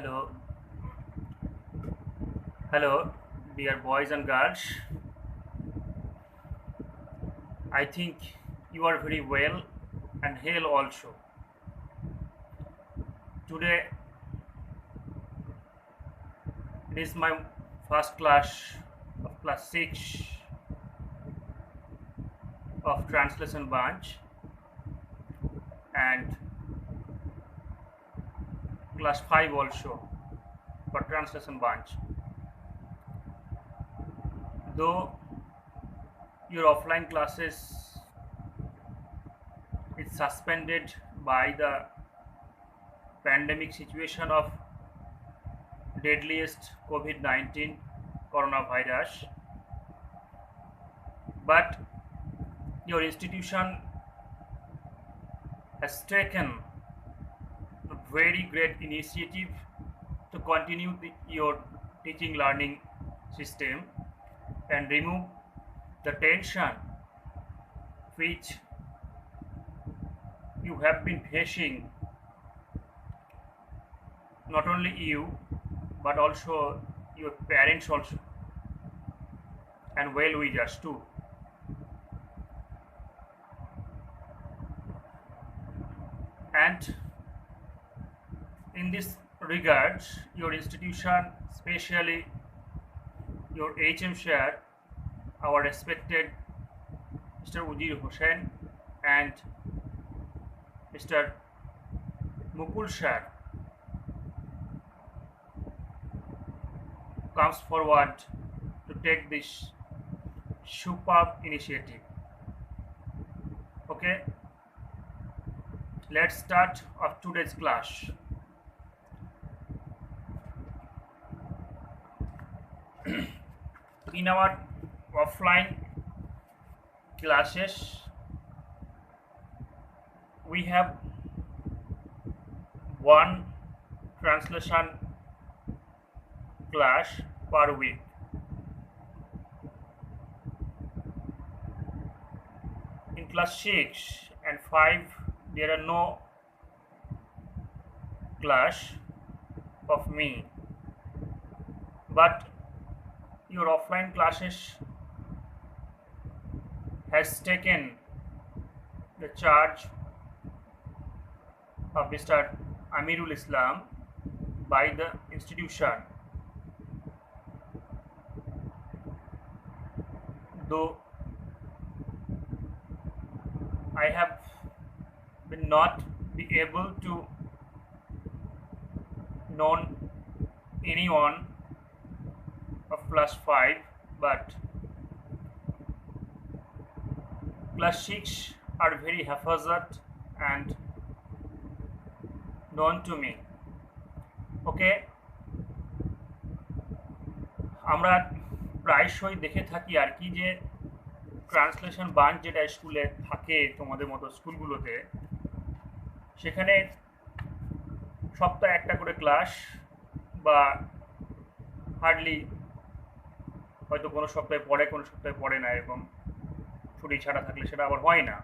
Hello, hello, dear boys and girls. I think you are very well and hale also. Today it is my first class of class 6 of translation branch and class 5 also for translation branch. Though your offline classes is suspended by the pandemic situation of deadliest COVID-19 coronavirus, but your institution has taken a very great initiative to continue your teaching learning system and remove the tension which you have been facing, not only you but also your parents also and well wishers too. And in this regard, your institution, especially your HM share, our respected Mr. Ujir Hussain and Mr. Mukul Shah, comes forward to take this superb initiative. Okay, let's start of today's class. In our offline classes, we have one translation class per week. In class 6 and 5, there are no class of me, but your offline classes has taken the charge of Mr. Amirul Islam by the institution. Though I have been not be able to know anyone of class 5, but class 6 are very haphazard and known to me. Okay, আমরা প্রায়শই দেখে থাকি আর কি যে translation bunch যেটা স্কুলে থাকে তোমাদের মতো স্কুলগুলোতে, সেখানে সপ্তাহে একটা করে ক্লাস বা হার্ডলি হয়তো কোনো সপ্তাহে পড়ে কোনো সপ্তাহে পড়ে না, এরকম ছুটি ছাড়া থাকলে সেটা আবার হয় না।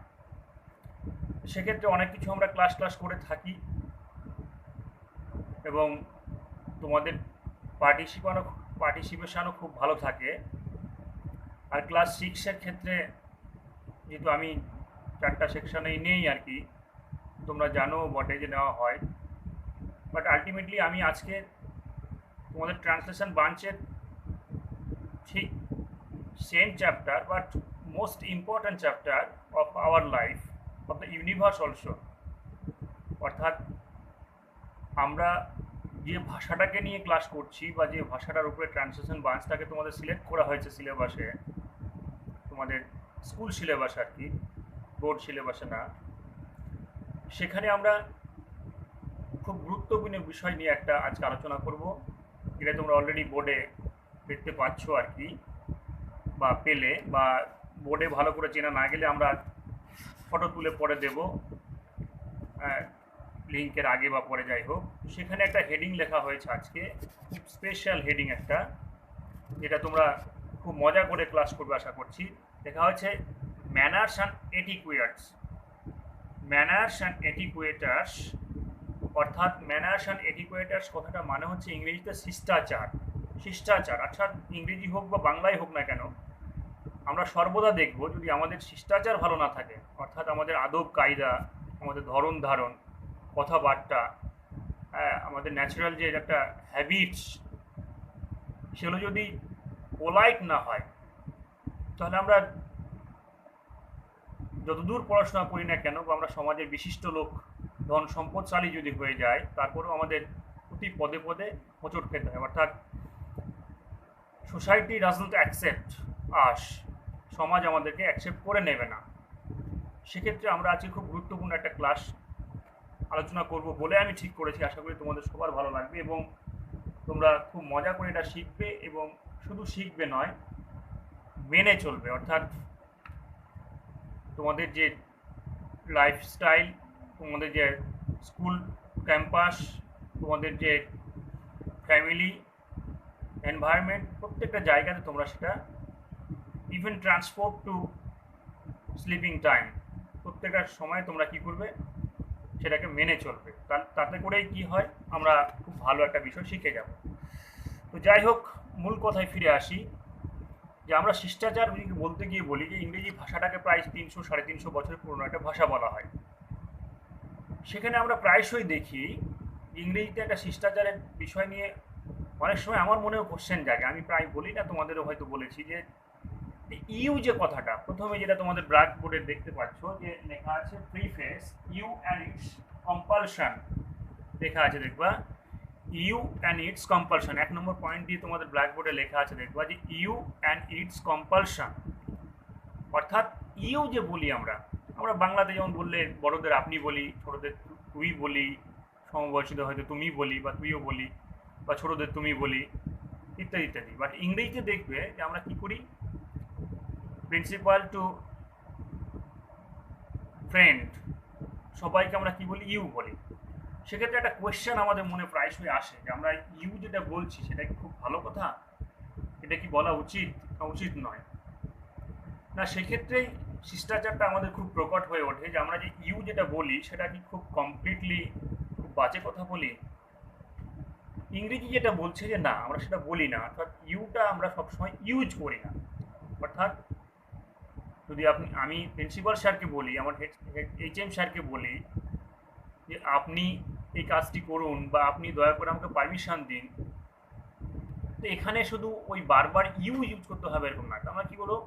সেক্ষেত্রে অনেক কিছু আমরা ক্লাস করে থাকি এবং তোমাদের পার্টিসিপেশনও খুব ভালো থাকে। আর ক্লাস 6-এর ক্ষেত্রে যেহেতু আমি 4টা সেকশনেই নেই আর কি, তোমরা জানো বটে যে নেওয়া হয়, বাট আলটিমেটলি আমি আজকে তোমাদের ট্রান্সলেশন ব্রাঞ্চের ঠিক same chapter but most important chapter of our life of the universe also, অর্থাৎ আমরা যে ভাষাটাকে নিয়ে ক্লাস করছি বা যে ভাষাটার উপরে ট্রান্সলেশন ব্রাঞ্চটাকে তোমাদের সিলেক্ট করা হয়েছে সিলেবাসে, তোমাদের স্কুল সিলেবাস আর কি, বোর্ড সিলেবাসে না, সেখানে আমরা খুব গুরুত্বপূর্ণ বিষয় নিয়ে একটা আজকে আলোচনা করব, যেটা তোমরা অলরেডি বোর্ডে দেখতে পাচ্ছ আর কি, বা পেলে, বা বোর্ডে ভালো করে চেনা না গেলে আমরা ফটো তুলে পরে দেব লিঙ্কের আগে বা পরে, যাই হোক। সেখানে একটা হেডিং লেখা হয়েছে আজকে, খুব স্পেশাল হেডিং একটা, যেটা তোমরা খুব মজা করে ক্লাস করবে আশা করছি। লেখা হয়েছে ম্যানার্স অ্যান্ড এটিকুয়েটস অর্থাৎ ম্যানার্স অ্যান্ড এটিকুয়েটার্স কথাটা মানে হচ্ছে ইংরেজিতে শিষ্টাচার। শিষ্টাচার অর্থাৎ ইংরেজি হোক বা বাংলায় হোক না কেন, আমরা সর্বদা দেখব যদি আমাদের শিষ্টাচার ভালো না থাকে, অর্থাৎ আমাদের আদব কায়দা, আমাদের ধরন ধারণ, কথাবার্তা, আমাদের ন্যাচারাল যে একটা হ্যাবিটস, সেগুলো যদি পোলাইট না হয়, তাহলে আমরা যতদূর পড়াশোনা করি না কেন বা আমরা সমাজের বিশিষ্ট লোক, ধন সম্পদশালী যদি হয়ে যায়, তারপরেও আমাদের প্রতি পদে পদে হোঁচট খেতে হয়। অর্থাৎ সোসাইটি ডাজন্ট অ্যাকসেপ্ট আস, সমাজ আমাদেরকে অ্যাকসেপ্ট করে নেবে না। সেক্ষেত্রে আমরা আজকে খুব গুরুত্বপূর্ণ একটা ক্লাস আলোচনা করব বলে আমি ঠিক করেছি। আশা করি তোমাদের সবার ভালো লাগবে এবং তোমরা খুব মজা করে এটা শিখবে, এবং শুধু শিখবে নয়, মেনে চলবে। অর্থাৎ তোমাদের যে লাইফস্টাইল, তোমাদের যে স্কুল ক্যাম্পাস, তোমাদের যে ফ্যামিলি এনভায়রনমেন্ট, প্রত্যেকটা জায়গাতে তোমরা সেটা, even transport to sleeping time, প্রত্যেকটা সময় তোমরা কি করবে, সেটাকে মেনে চলবে। তাতে করেই কি হয়, আমরা খুব ভালো একটা বিষয় শিখে যাব। তো যাই হোক, মূল কথায় ফিরে আসি যে আমরা শিষ্টাচার বলতে গিয়ে বলি যে ইংরেজি ভাষাটাকে প্রায় 300-350 বছরের পুরনো একটা ভাষা বলা হয়। সেখানে আমরা প্রায়শই দেখি ইংরেজিতে একটা শিষ্টাচারের বিষয় নিয়ে অনেক সময় আমার মনেও কোশ্চেন জাগে। আমি প্রায় বলি না, তোমাদেরও হয়তো বলেছি যে ইউ যে কথাটা, প্রথমে যেটা তোমাদের ব্ল্যাক বোর্ডে দেখতে পাচ্ছ যে লেখা আছে preface you and its compulsion, লেখা আছে দেখবা you and its compulsion. 1 number point দিয়ে তোমাদের ব্ল্যাক বোর্ডে লেখা আছে দেখবা যে ইউ অ্যান্ড ইটস কম্পালশন। অর্থাৎ ইউ যে বলি আমরা বাংলাতে যেমন বললে বড়দের আপনি বলি, ছোটদের তুই বলি, সমবয়সীদের হয়তো তুমি বলি বা তুইও বলি, বা ছোটদের তুমি বলি, ইত্যাদি ইত্যাদি। বাট ইংরেজিতে দেখবে যে আমরা কি করি, প্রিন্সিপাল টু ফ্রেন্ড, সবাইকে আমরা কি বলি, ইউ বলি। সেক্ষেত্রে একটা কোয়েশ্চেন আমাদের মনে প্রায়শই আসে যে আমরা ইউ যেটা বলছি সেটা কি খুব ভালো কথা, এটা কি বলা উচিত না উচিত নয় না। সেক্ষেত্রে শিষ্টাচারটা আমাদের খুব প্রকট হয়ে ওঠে যে আমরা যে ইউ যেটা বলি সেটা কি খুব কমপ্লিটলি খুব বাজে কথা বলি। ইংরেজি যেটা বলছে যে না, আমরা সেটা বলি না, অর্থাৎ ইউটা আমরা সবসময় ইউজ করি না। অর্থাৎ যদি আমি প্রিন্সিপাল স্যারকে বলি, আমার HM স্যারকে বলি যে আপনি এই কাজটি করুন বা আপনি দয়া করে আমাকে পারমিশন দিন, তো এখানে শুধু ওই বারবার ইউজ করতে হবে এরকম না। আমরা কি বলবো,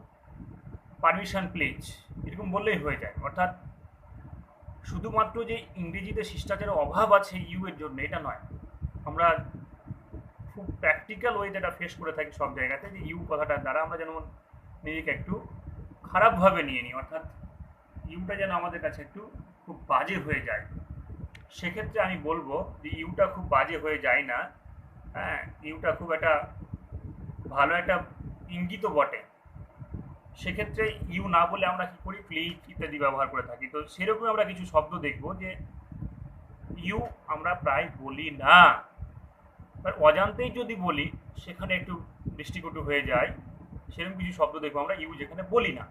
পারমিশন প্লিজ, এরকম বললেই হয়ে যায়। অর্থাৎ শুধুমাত্র যে ইংরেজিতে শিষ্টাচারের অভাব আছে ইউ এর জন্য এটা নয়, আমরা খুব প্র্যাকটিক্যাল ওয়েতে এটা ফেস করে থাকি সব জায়গাতে, যে ইউ কথাটার দ্বারা আমরা যেন নিজেকে একটু খারাপভাবে নিয়ে নিই, অর্থাৎ ইউটা যেন আমাদের কাছে একটু খুব বাজে হয়ে যায়। সেক্ষেত্রে আমি বলবো যে ইউটা খুব বাজে হয়ে যায় না, হ্যাঁ, ইউটা খুব একটা ভালো একটা ইঙ্গিত বটে। সেক্ষেত্রে ইউ না বলে আমরা কি করি, প্লিজ ইত্যাদি ব্যবহার করে থাকি। তো সেরকম আমরা কিছু শব্দ দেখব যে ইউ আমরা প্রায় বলি না, অজান্তেই যদি বলি সেখানে একটু দৃষ্টিকটু হয়ে যায়। সেরকম কিছু শব্দ দেখবো আমরা ইউ যেখানে বলি না।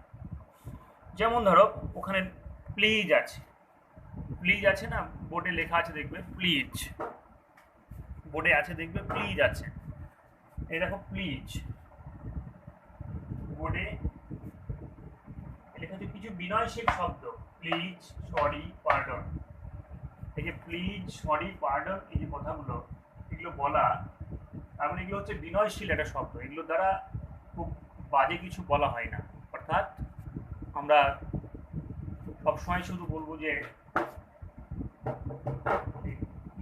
যেমন ধরো ওখানে প্লিজ আছে, প্লিজ আছে না, বোর্ডে লেখা আছে দেখবে প্লিজ, বোর্ডে আছে দেখবে প্লিজ আছে, এই দেখো প্লিজ বোর্ডে লেখা আছে কিছু বিনয়শীল শব্দ, প্লিজ, সরি, পার্ডন। এই যে প্লিজ, সরি, পার্ডন, এই যে কথাগুলো এগুলো বলা, তার মানে এগুলো হচ্ছে বিনয়শীল একটা শব্দ, এগুলো দ্বারা খুব বাজে কিছু বলা হয় না। অর্থাৎ আমরা সবসময় শুধু বলবো যে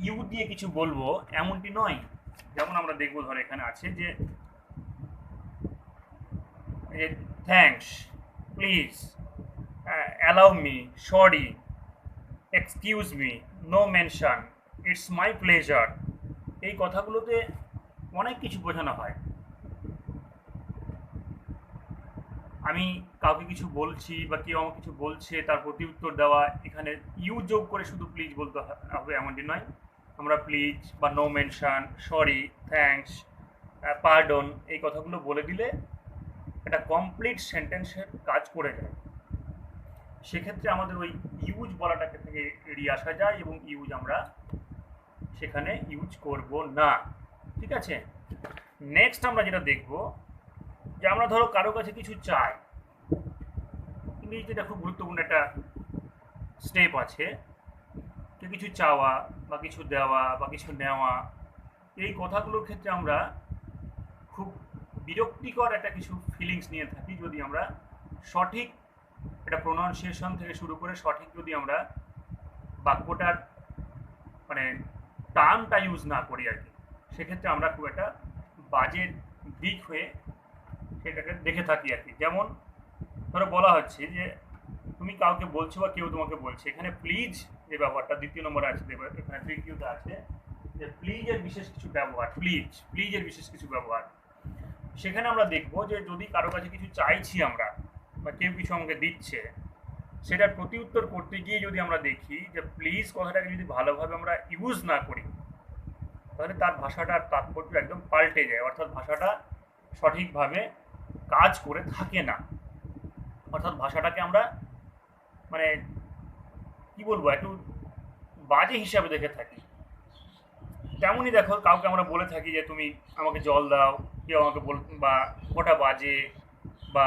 ইউ দিয়ে কিছু বলবো এমনটি নয়। যেমন আমরা দেখবো, ধর এখানে আছে যে thanks, please, allow me, sorry, excuse me, no mention, it's my pleasure. এই কথাগুলোতে অনেক কিছু বোঝানো হয়। আমি কাউকে কিছু বলছি বা কেউ আমাকে কিছু বলছে, তার প্রতি উত্তর দেওয়া, এখানে ইউ যোগ করে শুধু প্লিজ বলতে হবে এমনটি নয়। আমরা প্লিজ বা no mention, sorry, thanks, pardon এই কথাগুলো বলে দিলে একটা কমপ্লিট সেন্টেন্সের কাজ করে যায়। সেক্ষেত্রে আমাদের ওই ইউজ বলাটাকে থেকে এড়িয়ে আসা যায় এবং ইউজ আমরা সেখানে ইউজ করব না। ঠিক আছে, নেক্সট আমরা যেটা দেখব যে আমরা ধরো কারো কাছে কিছু চাই, ইংরেজিতে খুব গুরুত্বপূর্ণ একটা স্টেপ আছে যে কিছু চাওয়া বা কিছু দেওয়া বা কিছু নেওয়া। এই কথাগুলোর ক্ষেত্রে আমরা খুব বিরক্তিকর একটা কিছু ফিলিংস নিয়ে থাকি যদি আমরা সঠিক একটা প্রোনাউন্সিয়েশন থেকে শুরু করে সঠিক যদি আমরা বাক্যটার মানে টার্মটা ইউজ না করি আর কি, সেক্ষেত্রে আমরা খুব একটা বাজে দিক হয়ে সেটাকে দেখে থাকি আর কি। যেমন ধরো বলা হচ্ছে যে তুমি কাউকে বলছো বা কেউ তোমাকে বলছে, এখানে প্লিজ যে ব্যবহারটা দ্বিতীয় নম্বরে আছে, এখানে তৃতীয়তে আছে যে প্লিজের বিশেষ কিছু ব্যবহার, প্লিজের বিশেষ কিছু ব্যবহার। সেখানে আমরা দেখবো যে যদি কারো কাছে কিছু চাইছি আমরা বা কেউ কিছু আমাকে দিচ্ছে, সেটার প্রতি উত্তর করতে গিয়ে যদি আমরা দেখি যে প্লিজ কথাটাকে যদি ভালোভাবে আমরা ইউজ না করি, তাহলে তার ভাষাটার তাৎপর্য একদম পাল্টে যায়, অর্থাৎ ভাষাটা সঠিকভাবে কাজ করে থাকে না। অর্থাৎ ভাষাটাকে আমরা মানে কি বলবো একটু বাজে হিসাবে দেখে থাকি। তেমনই দেখো কাউকে আমরা বলে থাকি যে তুমি আমাকে জল দাও, কেউ আমাকে বা কটা বাজে বা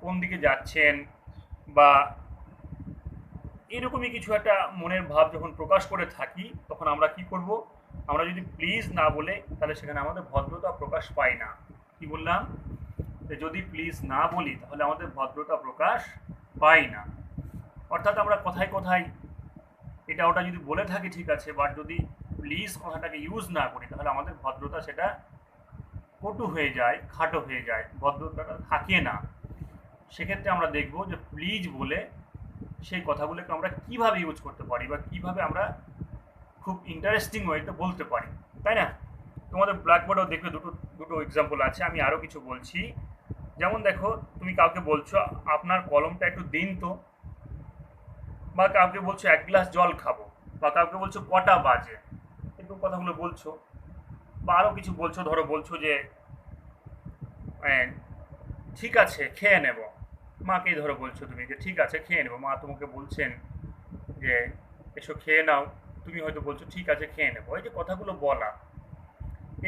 কোন দিকে যাচ্ছেন বা এরকমই কিছু একটা মনের ভাব যখন প্রকাশ করে থাকি, তখন আমরা কি করব, আমরা যদি প্লিজ না বলে তাহলে সেখানে আমাদের ভদ্রতা প্রকাশ পায় না। কি বললাম, যে যদি প্লিজ না বলি তাহলে আমাদের ভদ্রতা প্রকাশ পায় না। অর্থাৎ আমরা কোথায় কোথায় এটা ওটা যদি বলে থাকি ঠিক আছে, বাট যদি প্লিজ কথাটাকে ইউজ না করি তাহলে আমাদের ভদ্রতা সেটা কটু হয়ে যায়, খাটো হয়ে যায়, ভদ্রতাটা থাকে না। সেক্ষেত্রে আমরা দেখব যে প্লিজ বলে সেই কথাগুলোকে আমরা কিভাবে ইউজ করতে পারি বা কিভাবে আমরা খুব ইন্টারেস্টিং ওয়েতে বলতে পারি, তাই না? তোমাদের ব্ল্যাকবোর্ডেও দেখবে দুটো দুটো এক্সাম্পল আছে, আমি আরও কিছু বলছি। যেমন দেখো তুমি কাউকে বলছো আপনার কলমটা একটু দিন তো, বা কাউকে বলছো এক গ্লাস জল খাবো, বা কাউকে বলছো কটা বাজে, এরকম কথাগুলো বলছো। বা আরও কিছু বলছো, ধরো বলছো যে ঠিক আছে খেয়ে নেব, মাকেই ধরো বলছো তুমি যে ঠিক আছে খেয়ে নেবো, মা তোমাকে বলছেন যে এসো খেয়ে নাও, তুমি হয়তো বলছো ঠিক আছে খেয়ে নেবো। এই যে কথাগুলো বলা,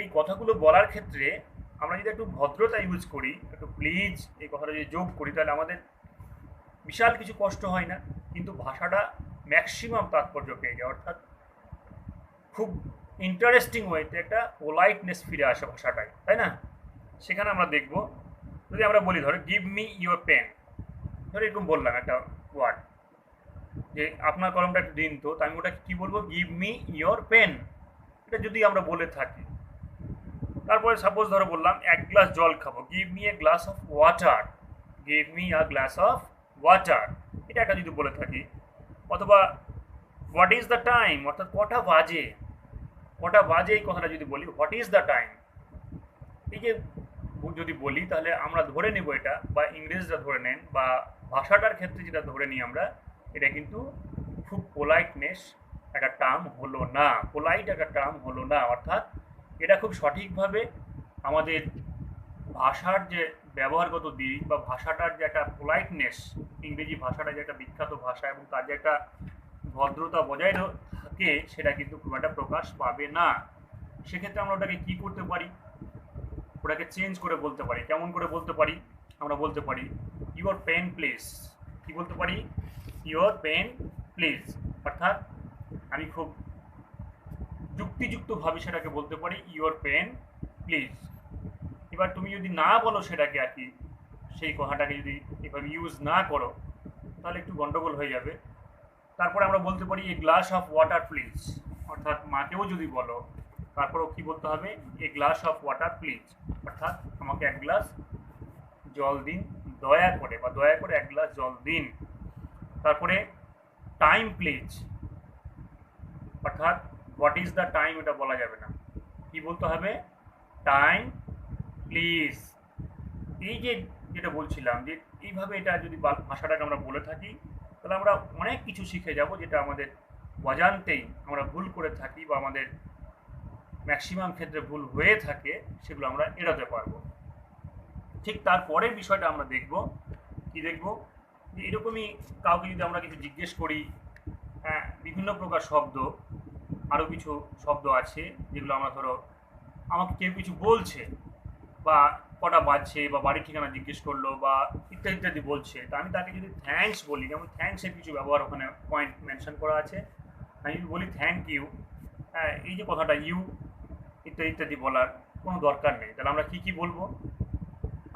এই কথাগুলো বলার ক্ষেত্রে আমরা যদি একটু ভদ্রতা ইউজ করি, একটু প্লিজ এই কথাটা যদি যোগ করি, তাহলে আমাদের বিশাল কিছু কষ্ট হয় না, কিন্তু ভাষাটা ম্যাক্সিমাম তাৎপর্য পেয়ে যায়। অর্থাৎ খুব ইন্টারেস্টিং ওয়েতে একটা পোলাইটনেস ফিরে আসে ভাষাটায়, তাই না? সেখানে আমরা দেখব যদি আমরা বলি ধরো গিভ মি ইউর পেন, ধরো এরকম বললাম একটা ওয়ার্ড যে আপনার কলমটা একটু দিন তো, আমি ওটা কি বলবো, গিভ মি ইয়োর পেন, এটা যদি আমরা বলে থাকি। তারপরে সাপোজ ধরো বললাম এক গ্লাস জল খাবো, give me a glass of water, give me a glass of water, এটা একটা যদি বলে থাকি। অথবা হোয়াট ইজ দ্য টাইম, অর্থাৎ কটা বাজে, কটা বাজে এই কথাটা যদি বলি, হোয়াট ইজ দ্য টাইম, এই যে যদি বলি তাহলে আমরা ধরে নেব এটা, বা ইংরেজরা ধরে নেন, বা ভাষাটার ক্ষেত্রে যেটা ধরে নিই আমরা, এটা কিন্তু খুব পোলাইটনেস একটা টার্ম হলো না, পোলাইট একটা টার্ম হলো না। অর্থাৎ এটা খুব সঠিকভাবে আমাদের ভাষার যে ব্যবহারগত দিক বা ভাষাটার যে একটা পোলাইটনেস, ইংরেজি ভাষাটা যে একটা বিখ্যাত ভাষা এবং তার যে একটা ভদ্রতা বজায় থাকে, সেটা কিন্তু খুব একটা প্রকাশ পাবে না। সেক্ষেত্রে আমরা ওটাকে কী করতে পারি, ওটাকে চেঞ্জ করে বলতে পারি। কেমন করে বলতে পারি, আমরা বলতে পারি ইউর পেন প্লিজ, কি বলতে পারি, ইউর পেন প্লিজ। অর্থাৎ আমি খুব যুক্তিযুক্তভাবে সেটাকে বলতে পারি ইউর পেন প্লিজ। এবার তুমি যদি না বলো সেটাকে আর কি, সেই কথাটাকে যদি এভাবে ইউজ না করো তাহলে একটু গন্ডগোল হয়ে যাবে। তারপরে আমরা বলতে পারি a glass of water please, অর্থাৎ মাকেও যদি বলো তারপরেও কী বলতে হবে, a glass of water please, অর্থাৎ আমাকে এক গ্লাস জল দিন দয়া করে, বা দয়া করে এক গ্লাস জল দিন। তারপরে টাইম প্লিজ, অর্থাৎ হোয়াট ইজ দ্য টাইম, এটা বলা যাবে না, কি বলতে হবে, টাইম প্লিজ। এই যে যেটা বলছিলাম যে এইভাবে এটা যদি ভাষাটাকে আমরা বলে থাকি, তাহলে আমরা অনেক কিছু শিখে যাব যেটা আমাদের অজান্তেই আমরা ভুল করে থাকি বা আমাদের ম্যাক্সিমাম ক্ষেত্রে ভুল হয়ে থাকে, সেগুলো আমরা এড়াতে পারবো। ঠিক তারপরের বিষয়টা আমরা দেখব, কি দেখব, যে এরকমই কাউকে যদি আমরা কিছু জিজ্ঞেস করি, বিভিন্ন প্রকার শব্দ আরও কিছু শব্দ আছে যেগুলো আমরা ধরো আমাকে কেউ কিছু বলছে বা কটা বাজছে বা বাড়ির ঠিকানা জিজ্ঞেস করলো বা ইত্যাদি ইত্যাদি বলছে, তো আমি তাকে যদি থ্যাঙ্কস বলি, যেমন থ্যাঙ্কসের কিছু ব্যবহার ওখানে পয়েন্ট মেনশন করা আছে। আমি যদি বলি থ্যাংক ইউ, হ্যাঁ, এই যে কথাটা ইউ ইত্যাদি ইত্যাদি বলার কোনো দরকার নেই। তাহলে আমরা কী কী বলবো?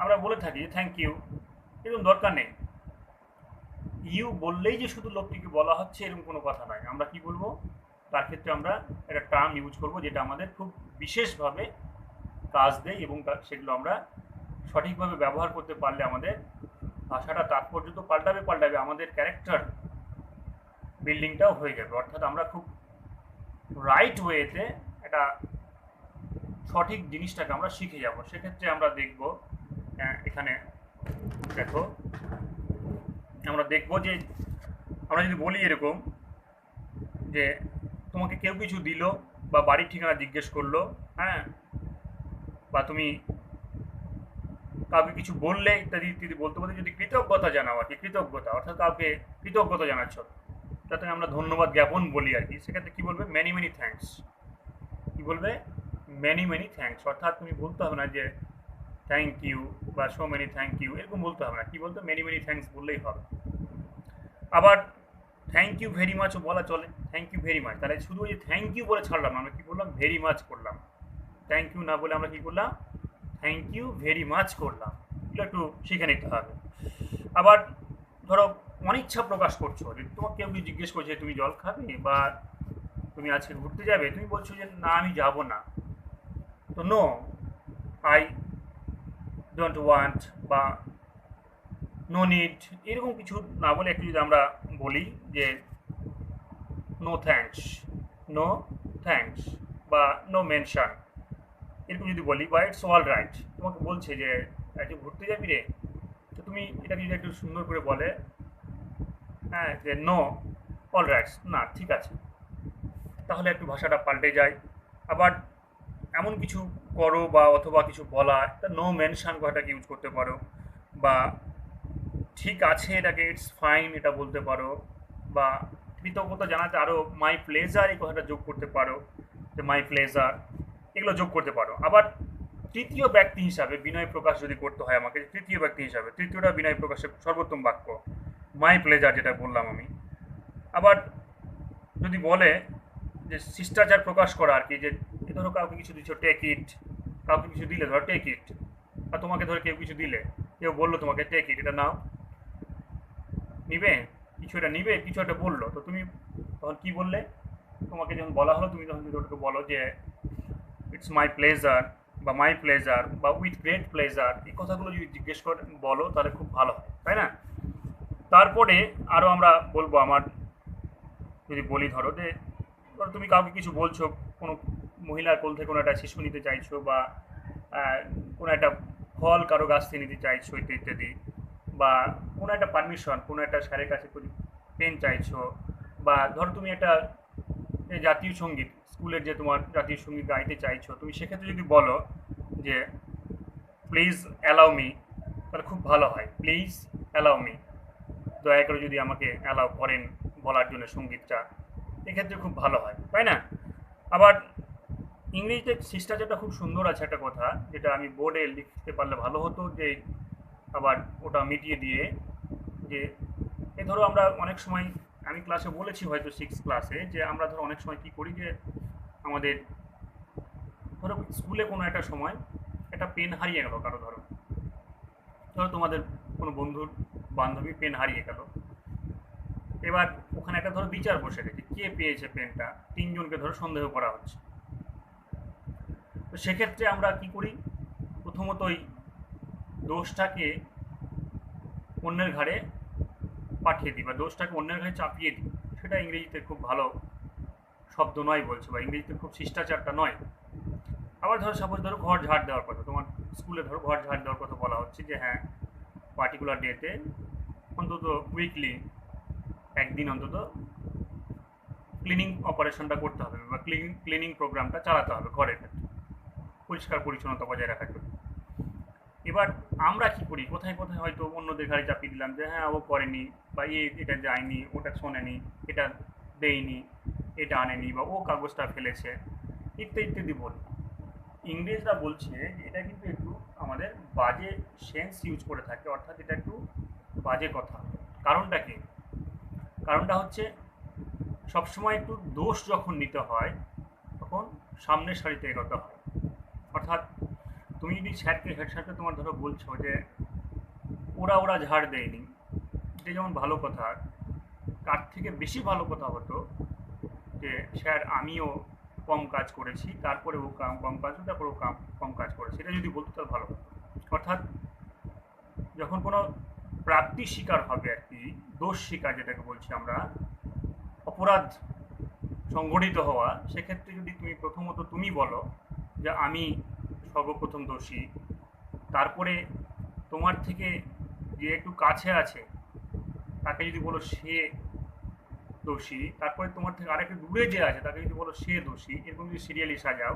আমরা বলে থাকি যে থ্যাংক ইউ, এরকম দরকার নেই। ইউ বললেই যে শুধু লোকটিকে বলা হচ্ছে এরকম কোনো কথা নয়। আমরা কি বলবো? তার ক্ষেত্রে আমরা একটা টার্ম ইউজ করব যেটা আমাদের খুব বিশেষভাবে কাজ দেয় এবং সেগুলো আমরা সঠিকভাবে ব্যবহার করতে পারলে আমাদের ভাষাটা তাৎপর্য তো পাল্টাবে, আমাদের ক্যারেক্টার বিল্ডিংটাও হয়ে যাবে। অর্থাৎ আমরা খুব রাইট ওয়েতে একটা সঠিক জিনিসটাকে আমরা শিখে যাব। সেক্ষেত্রে আমরা দেখব, এখানে দেখো, আমরা দেখব যে আমরা যদি বলি এরকম যে তোমাকে কেউ কিছু দিল বা বাড়ির ঠিকানা জিজ্ঞেস করলো, হ্যাঁ, বা তুমি কাউকে কিছু বললে ইত্যাদি ইত্যাদি বলতে বলতে যদি কৃতজ্ঞতা জানাও আর কি, কৃতজ্ঞতা অর্থাৎ কাউকে কৃতজ্ঞতা জানাচ্ছ, যাতে আমরা ধন্যবাদ জ্ঞাপন বলি আর কি, সেক্ষেত্রে কী বলবে? Many many thanks. কী বলবে? Many many thanks. অর্থাৎ তুমি বলতে হবে না যে থ্যাংক ইউ বা সো মেনি থ্যাংক ইউ, এরকম বলতে হবে না। কী বলতে? মেনি মেনি থ্যাঙ্কস বললেই হবে। আবার থ্যাংক ইউ ভেরি মাচও বলা চলে, থ্যাংক ইউ ভেরি মাচ। তাহলে শুধু ওই যে থ্যাংক ইউ বলে ছাড়লাম না, আমরা কী বললাম? ভেরি মাচ করলাম। থ্যাংক ইউ না বলে আমরা কী করলাম? থ্যাংক ইউ ভেরি মাচ করলাম। এগুলো একটু শিখে নিতে হবে। আবার ধরো অনিচ্ছা প্রকাশ করছো, যে তোমাকে কেউ জিজ্ঞেস করছে তুমি জল খাবে বা তুমি আজকে ঘুরতে যাবে, তুমি বলছো যে না আমি যাব না, তো নো আই ডোন্ট ওয়ান্ট বা নো নিড, এরকম কিছু না বলে একটু যদি আমরা বলি যে নো থ্যাঙ্কস, নো থ্যাঙ্কস বা নো মেনশন, এরকম যদি বলি, বা ইটস অল রাইট, তোমাকে বলছে যে একটু ঘুরতে যাবি রে, তো তুমি এটাকে যদি একটু সুন্দর করে বলে, হ্যাঁ, যে নো অল রাইটস, না ঠিক আছে, তাহলে একটু ভাষাটা পাল্টে যায়। আবার এমন কিছু করো বা অথবা কিছু বলা, তা নো মেনশন কথাটাকে ইউজ করতে পারো, বা ঠিক আছে এটাকে ইটস ফাইন এটা বলতে পারো, বা কৃতজ্ঞতা জানাতে আরও মাই প্লেজার এই কথাটা যোগ করতে পারো, যে মাই প্লেজার, এগুলো যোগ করতে পারো। আবার তৃতীয় ব্যক্তি হিসাবে বিনয় প্রকাশ যদি করতে হয় আমাকে, তৃতীয় ব্যক্তি হিসাবে, তৃতীয়টা বিনয় প্রকাশের সর্বোত্তম বাক্য মাই প্লেজার, যেটা বললাম আমি। আবার যদি বলে যে শিষ্টাচার প্রকাশ করা আর কি, যে ধরো কাউকে কিছু দিচ্ছ, টেক ইট, কাউকে কিছু দিলে ধরো টেক ইট, আর তোমাকে ধরো কেউ কিছু দিলে, কেউ বললো তোমাকে টেক ইট, এটা নাও, নিবে, কিছু এটা নিবে, কিছু একটা বললো, তো তুমি তখন কী বললে? তোমাকে যখন বলা হলো তুমি তখন যদি ওটাকে বলো যে ইটস মাই প্লেজার বা মাই প্লেজার বা উইথ গ্রেট প্লেজার, এই কথাগুলো যদি জিজ্ঞেস করে বলো তাহলে খুব ভালো হয়, তাই না? তারপরে আরও আমরা বলবো, আমার যদি বলি ধরো যে ধরো তুমি কাউকে কিছু বলছো, কোনো মহিলার কোল থেকে কোনো একটা শিশু নিতে চাইছো, বা কোনো একটা ফল কারো গাছ থেকে নিতে চাইছো ইত্যাদি ইত্যাদি, বা কোনো একটা পারমিশন, কোনো একটা স্যারের কাছে পেন চাইছো, বা ধরো তুমি একটা জাতীয় সঙ্গীত, স্কুলের যে তোমার জাতীয় সঙ্গীত গাইতে চাইছো, তুমি সেক্ষেত্রে যদি বলো যে প্লিজ অ্যালাউ মি, তাহলে খুব ভালো হয়। প্লিজ অ্যালাউ মি, দয়া করে যদি আমাকে অ্যালাউ করেন বলার জন্য সঙ্গীতটা, এক্ষেত্রে খুব ভালো হয়, তাই না? আবার ইংরেজিতে শিষ্টাচারটা খুব সুন্দর আছে একটা কথা, যেটা আমি বোর্ডে লিখতে পারলে ভালো হতো, যে আবার ওটা মিটিয়ে দিয়ে, যে এ ধরো আমরা অনেক সময়, আমি ক্লাসে বলেছি হয়তো 6 ক্লাসে, যে আমরা ধরো অনেক সময় কী করি, যে আমাদের ধরো স্কুলে কোনো একটা সময় একটা পেন হারিয়ে গেল কারো, ধরো তোমাদের কোনো বন্ধুর বান্ধবী পেন হারিয়ে গেল, এবার ওখানে একটা ধরো বিচার বসে গেছে, কে পেয়েছে পেনটা, 3 জনকে ধরো সন্দেহ করা হচ্ছে। তো সেক্ষেত্রে আমরা কি করি? প্রথমতই দোষটাকে অন্যের ঘাড়ে পাঠিয়ে দিই বা দোষটাকে অন্যের ঘাড়ে চাপিয়ে দিই, সেটা ইংরেজিতে খুব ভালো শব্দ নয় বলছে, বা ইংরেজিতে খুব শিষ্টাচারটা নয়। আবার ধরো সাপোজ ধরো ঘর ঝাড় দেওয়ার কথা, তোমার স্কুলে ধরো ঘর ঝাড় দেওয়ার কথা বলা হচ্ছে, যে হ্যাঁ পার্টিকুলার ডেতে অন্তত উইকলি একদিন অন্তত ক্লিনিং অপারেশনটা করতে হবে, বা ক্লিনিং প্রোগ্রামটা চালাতে হবে ঘরের ক্ষেত্রে, পরিষ্কার পরিচ্ছন্নতা বজায় রাখার জন্য। এবার আমরা কি করি, কোথায় কোথায় হয়তো অন্যদের ঘাড়ে চাপিয়ে দিলাম, যে হ্যাঁ ও করেনি, বা এটা যায়নি, ওটা শোনেনি, এটা দেয়নি, এটা আনেনি বা ও কাগজটা ফেলেছে, ইত্যাদি ইত্যাদি বল। ইংরেজরা বলছে যে এটা কিন্তু একটু আমাদের বাজে সেন্স ইউজ করে থাকে, অর্থাৎ এটা একটু বাজে কথা। কারণটা কি? কারণটা হচ্ছে সবসময় একটু দোষ যখন নিতে হয় তখন সামনের সারিতে এগোতে হয়। অর্থাৎ তুমি যদি হেড স্যারকে তোমার ধরো বলছো যে ওরা ওরা ঝাড় দেয়নি, এটা যেমন ভালো কথা, তার থেকে বেশি ভালো কথা হতো যে স্যার আমিও কম কাজ করেছি, তারপরে ও কম কাজ, তারপরে ও কম কাজ করেছে, এটা যদি বলতো তাহলে ভালো হতো। অর্থাৎ যখন কোনো প্রাপ্তি স্বীকার হবে আর কি, দোষ স্বীকার যেটাকে বলছি আমরা, অপরাধ সংগঠিত হওয়া, সেক্ষেত্রে যদি তুমি প্রথমত তুমি বলো যে আমি সর্বপ্রথম দোষী, তারপরে তোমার থেকে যে একটু কাছে আছে তাকে যদি বলো সে দোষী, তারপরে তোমার থেকে আরেকটু দূরে যে আছে তাকে যদি বলো সে দোষী, এরকম যদি সিরিয়ালি সাজাও,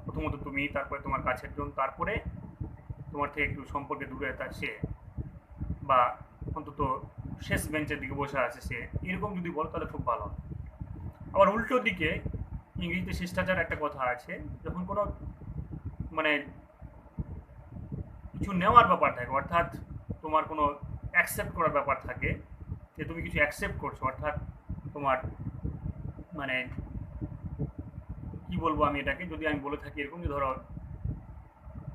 প্রথমত তুমি, তারপরে তোমার কাছের জন, তারপরে তোমার থেকে একটু সম্পর্কে দূরে আছে সে, বা অন্তত শেষ বেঞ্চের দিকে বসে আছে সে, এরকম যদি বলো তাহলে খুব ভালো। আবার উল্টো দিকে ইংরেজিতে শিষ্টাচার একটা কথা আছে, যখন কোনো মানে কিছু নেওয়ার ব্যাপার থাকে, অর্থাৎ তোমার কোনো অ্যাকসেপ্ট করার ব্যাপার থাকে, যে তুমি কিছু অ্যাকসেপ্ট করছো, অর্থাৎ তোমার মানে কি বলবো আমি এটাকে, যদি আমি বলে থাকি এরকম যে ধরো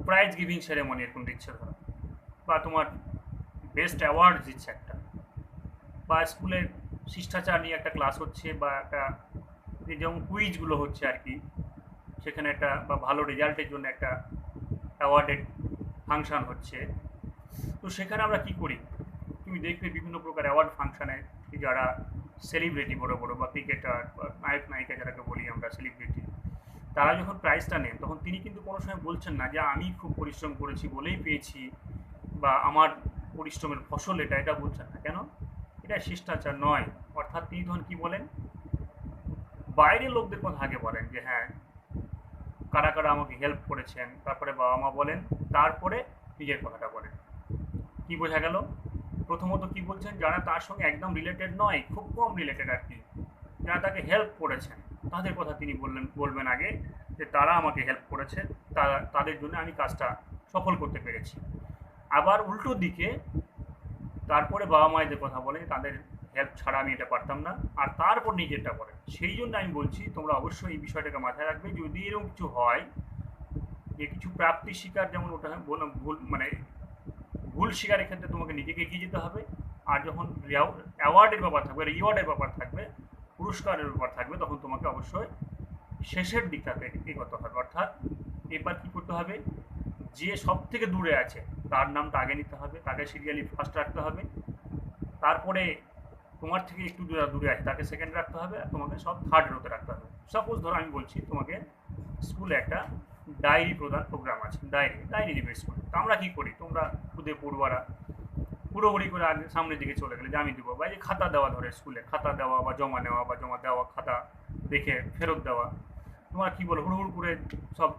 প্রাইজ গিভিং সেরেমনি এরকম দিচ্ছে ধরো, বা তোমার বেস্ট অ্যাওয়ার্ড দিচ্ছে একটা, বা স্কুলের শিষ্টাচার নিয়ে একটা ক্লাস হচ্ছে, বা একটা যেমন কুইজগুলো হচ্ছে আর কি, সেখানে একটা বা ভালো রেজাল্টের জন্য একটা অ্যাওয়ার্ডের ফাংশন হচ্ছে। তো সেখানে আমরা কি করি, তুমি দেখবে বিভিন্ন প্রকার অ্যাওয়ার্ড ফাংশনে যারা সেলিব্রিটি বড় বড় বা ক্রিকেটার বা নায়ক নায়িকা যারাকে বলি আমরা সেলিব্রিটি, তারা যখন প্রাইজটা নেন তখন তিনি কিন্তু কোনো সময় বলছেন না যে আমি খুব পরিশ্রম করেছি বলেই পেয়েছি, বা আমার পরিশ্রমের ফসল এটা, এটা বলছেন না। কেন? এটা শিষ্টাচার নয়। অর্থাৎ তিনি তখন কি বলেন, বাইরের লোকদের কথা আগে বলেন যে হ্যাঁ কারা কারা আমাকে হেল্প করেছেন, তারপরে বাবা মা বলেন, তারপরে নিজের কথাটা বলেন। কি বোঝা গেল? প্রথমত কি বলছেন, যারা তার সঙ্গে একদম রিলেটেড নয়, খুব কম রিলেটেড আর কি, যারা তাকে হেল্প করেছেন তাদের কথা তিনি বলবেন আগে, যে তারা আমাকে হেল্প করেছে, তাদের জন্য আমি কাজটা সফল করতে পেরেছি। আবার উল্টো দিকে তারপরে বাবা মায়েদের কথা বলেন, তাদের হেল্প ছাড়া আমি এটা পারতাম না, আর তারপর নিজেরটা করেন। সেই জন্য আমি বলছি তোমরা অবশ্যই এই বিষয়টাকে মাথায় রাখবে, যদি এরকম কিছু হয় যে কিছু প্রাপ্তি স্বীকার, যেমন ওটা ভুল মানে ভুল স্বীকারের ক্ষেত্রে তোমাকে নিজেকে এগিয়ে যেতে হবে। আর যখন অ্যাওয়ার্ডের ব্যাপার থাকবে, রিওয়ার্ডের ব্যাপার থাকবে, পুরস্কারের ব্যাপার থাকবে, তখন তোমাকে অবশ্যই শেষের দিকটাতে এগোতে হবে। অর্থাৎ এবার কী করতে হবে, যে সব থেকে দূরে আছে তার নামটা আগে নিতে হবে, তাকে সিরিয়ালি ফার্স্ট রাখতে হবে, তারপরে তোমার থেকে একটু দূরে দূরে আছে তাকে সেকেন্ড রাখতে হবে, আর তোমাকে সব থার্ড রোতে রাখতে হবে। সাপোজ ধরো আমি বলছি তোমাকে স্কুলে একটা ডায়েরি প্রদান প্রোগ্রাম আছে, ডায়েরি দিবে স্কুলে, তো আমরা কী করি, তোমরা খুদে পড়ুয়ারা হুড়োহুড়ি করে আগে সামনের দিকে চলে গেলে যে আমি দেবো, বা এই যে খাতা দেওয়া, ধরে স্কুলে খাতা দেওয়া বা জমা নেওয়া, বা জমা দেওয়া খাতা দেখে ফেরত দেওয়া, তোমরা কী বলো, হুড়হুড় করে সব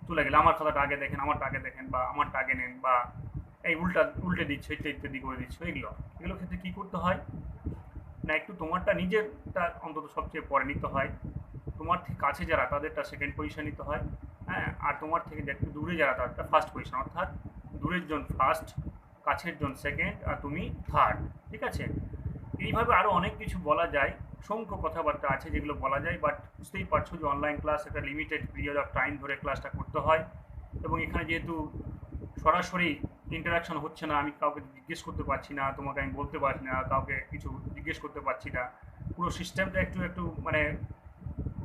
চলে গেলে আমার খাতাটা আগে দেখেন, আমারটা আগে দেখেন, বা আমারটা আগে নেন, বা এই উল্টে দিচ্ছ, ইত্যাদি করে দিচ্ছ, এগুলো ক্ষেত্রে কী করতে হয় না, একটু তোমারটা নিজেরটা অন্তত সবচেয়ে পরে নিতে হয়, তোমার থেকে কাছে যারা তাদেরটা সেকেন্ড পজিশন নিতে হয়, হ্যাঁ, আর তোমার থেকে একটু দূরে যারা তাদেরটা ফার্স্ট পজিশন, অর্থাৎ দূরের জন ফার্স্ট, কাছের জন সেকেন্ড, আর তুমি থার্ড। ঠিক আছে? এইভাবে আরও অনেক কিছু বলা যায়, অসংখ্য কথাবার্তা আছে যেগুলো বলা যায়, বাট বুঝতেই পারছো যে অনলাইন ক্লাস একটা লিমিটেড পিরিয়ড অফ টাইম ধরে ক্লাসটা করতে হয়, এবং এখানে যেহেতু সরাসরি ইন্টারাকশন হচ্ছে না, আমি কাউকে জিজ্ঞেস করতে পারছি না, তোমাকে আমি বলতে পারছি না, কাউকে কিছু জিজ্ঞেস করতে পারছি না, পুরো সিস্টেমটা একটু একটু মানে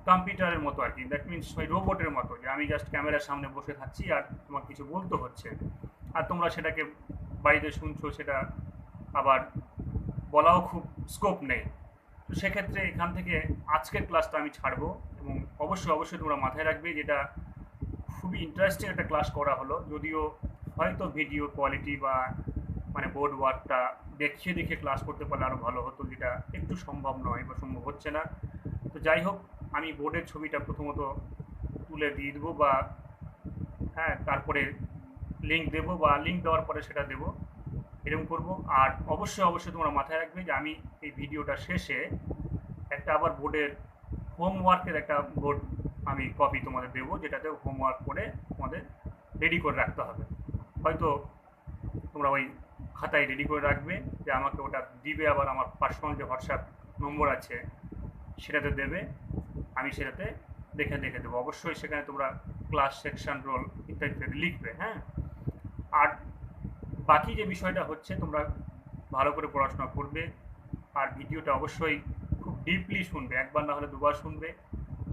কম্পিউটারের মতো আর কি, দ্যাট মিনস ওই রোবটের মতো, যে আমি জাস্ট ক্যামেরার সামনে বসে থাকছি আর তোমাকে কিছু বলতে হচ্ছে, আর তোমরা সেটাকে বাড়িতে শুনছো, সেটা আবার বলাও খুব স্কোপ নেই। তো সেক্ষেত্রে এখান থেকে আজকের ক্লাসটা আমি ছাড়বো, এবং অবশ্যই তোমরা মাথায় রাখবে যেটা খুবই ইন্টারেস্টিং একটা ক্লাস করা হলো, যদিও হয়তো ভিডিও কোয়ালিটি বা মানে বোর্ড ওয়ার্কটা দেখিয়ে দেখে ক্লাস করতে পারলে আরও ভালো হতো, যেটা একটু সম্ভব নয় বা সম্ভব হচ্ছে না। তো যাই হোক, আমি বোর্ডের ছবিটা প্রথমত তুলে দিয়ে দেবো, বা হ্যাঁ তারপরে লিঙ্ক দেবো, বা লিঙ্ক দেওয়ার পরে সেটা দেবো, এরকম করবো। আর অবশ্যই তোমরা মাথায় রাখবে যে আমি এই ভিডিওটা শেষে একটা আবার বোর্ডের হোমওয়ার্কের একটা বোর্ড আমি কপি তোমাদের দেবো, যেটাতে হোমওয়ার্ক করে তোমাদের রেডি করে রাখতে হবে। হয়তো তোমরা ওই খাতায় রেডি করে রাখবে, যে আমাকে ওটা দিবে, আবার আমার পার্সোনাল যে হোয়াটসঅ্যাপ নম্বর আছে সেটাতে দেবে, আমি সেটাতে দেখে দেখে দেবো। অবশ্যই সেখানে তোমরা ক্লাস, সেকশন, রোল ইত্যাদি ইত্যাদি লিখবে। হ্যাঁ, আর বাকি যে বিষয়টা হচ্ছে, তোমরা ভালো করে পড়াশোনা করবে, আর ভিডিওটা অবশ্যই খুব ডিপলি শুনবে, একবার না হলে দুবার শুনবে,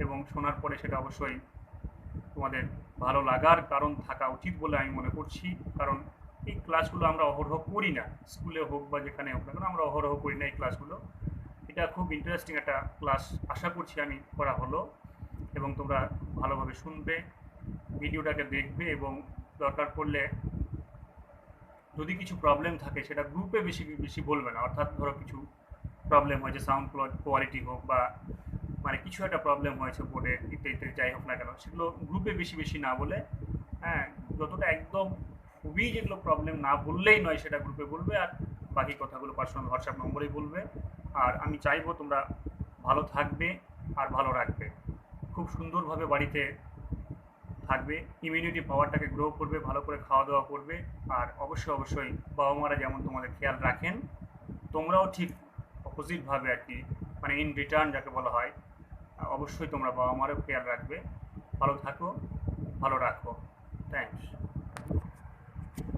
এবং শোনার পরে সেটা অবশ্যই তোমাদের ভালো লাগার কারণ থাকা উচিত বলে আমি মনে করছি। কারণ এই ক্লাসগুলো আমরা অহরহ করি না, স্কুলে হোক বা যেখানে হোক না কেন, আমরা অহরহ করি না এই ক্লাসগুলো। এটা খুব ইন্টারেস্টিং একটা ক্লাস আশা করছি আমি করা হলো, এবং তোমরা ভালোভাবে শুনবে, ভিডিওটাকে দেখবে, এবং দরকার পড়লে যদি কিছু প্রবলেম থাকে সেটা গ্রুপে বেশি বেশি বলবে না। অর্থাৎ ধরো কিছু প্রবলেম হয়েছে, সাউন্ড কোয়ালিটি হোক বা মানে কিছু একটা প্রবলেম হয়েছে বোর্ডে ইত্যাদি ইত্যাদি, যাই হোক না কেন, সেগুলো গ্রুপে বেশি বেশি না বলে, হ্যাঁ, যতটা একদম খুবই যেগুলো প্রবলেম না বললেই নয় সেটা গ্রুপে বলবে, আর বাকি কথাগুলো পার্সোনাল হোয়াটসঅ্যাপ নম্বরেই বলবে। আর আমি চাইবো তোমরা ভালো থাকবে আর ভালো রাখবে, খুব সুন্দরভাবে বাড়িতে থাকবে, ইমিউনিটি পাওয়ারটাকে গ্রো করবে, ভালো করে খাওয়া দাওয়া করবে। আর অবশ্যই অবশ্যই বাবা মারা যেমন তোমাদের খেয়াল রাখেন, তোমরাও ঠিক অপোজিটভাবে আর কি, মানে ইন রিটার্ন যাকে বলা হয়, অবশ্যই তোমরা বাবা মারও খেয়াল রাখবে। ভালো থাকো, ভালো রাখো। থ্যাংকস।